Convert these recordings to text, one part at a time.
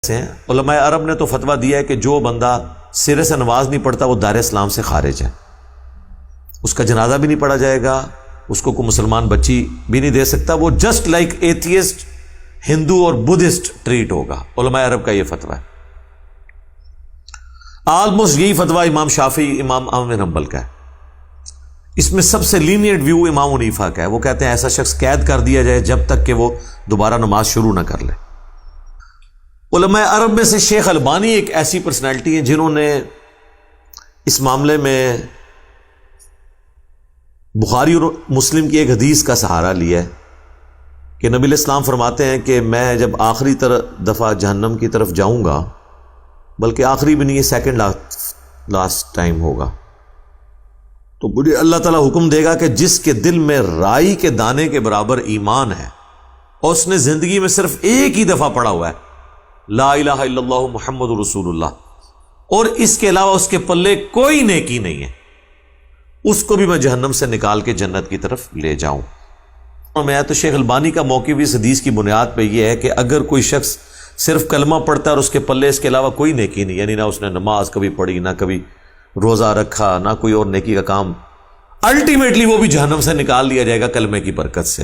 ہیں۔ علماء عرب نے تو فتویٰ دیا ہے کہ جو بندہ سرے سے نماز نہیں پڑھتا وہ دار اسلام سے خارج ہے، اس کا جنازہ بھی نہیں پڑھا جائے گا، اس کو کوئی مسلمان بچی بھی نہیں دے سکتا، وہ جسٹ لائک ایتھیسٹ ہندو اور بدھسٹ ٹریٹ ہوگا۔ علماء عرب کا یہ فتویٰ ہے۔ آلموسٹ یہی فتویٰ امام شافعی، امام احمد بن حنبل کا ہے۔ اس میں سب سے لینیئنٹ ویو امام حنیفہ کا ہے، وہ کہتے ہیں ایسا شخص قید کر دیا جائے جب تک کہ وہ دوبارہ نماز شروع نہ کر لے۔ علماء عرب میں سے شیخ البانی ایک ایسی پرسنالٹی ہے جنہوں نے اس معاملے میں بخاری اور مسلم کی ایک حدیث کا سہارا لیا ہے کہ نبی علیہ السلام فرماتے ہیں کہ میں جب آخری دفعہ جہنم کی طرف جاؤں گا، بلکہ آخری بھی نہیں، یہ سیکنڈ لاسٹ ٹائم ہوگا، تو مجھے اللہ تعالیٰ حکم دے گا کہ جس کے دل میں رائی کے دانے کے برابر ایمان ہے اور اس نے زندگی میں صرف ایک ہی دفعہ پڑھا ہوا ہے لا الہ الا اللہ محمد رسول اللہ، اور اس کے علاوہ اس کے پلے کوئی نیکی نہیں ہے، اس کو بھی میں جہنم سے نکال کے جنت کی طرف لے جاؤں۔ اور میں تو شیخ البانی کا موقف اس حدیث کی بنیاد پہ یہ ہے کہ اگر کوئی شخص صرف کلمہ پڑھتا ہے اور اس کے پلے اس کے علاوہ کوئی نیکی نہیں، یعنی نہ اس نے نماز کبھی پڑھی، نہ کبھی روزہ رکھا، نہ کوئی اور نیکی کا کام، الٹیمیٹلی وہ بھی جہنم سے نکال دیا جائے گا کلمے کی برکت سے۔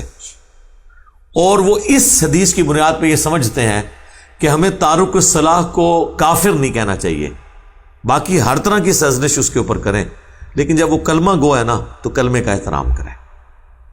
اور وہ اس حدیث کی بنیاد پہ یہ سمجھتے ہیں کہ ہمیں تارک الصلاح کو کافر نہیں کہنا چاہیے، باقی ہر طرح کی سرزنش اس کے اوپر کریں، لیکن جب وہ کلمہ گو ہے نا تو کلمے کا احترام کریں۔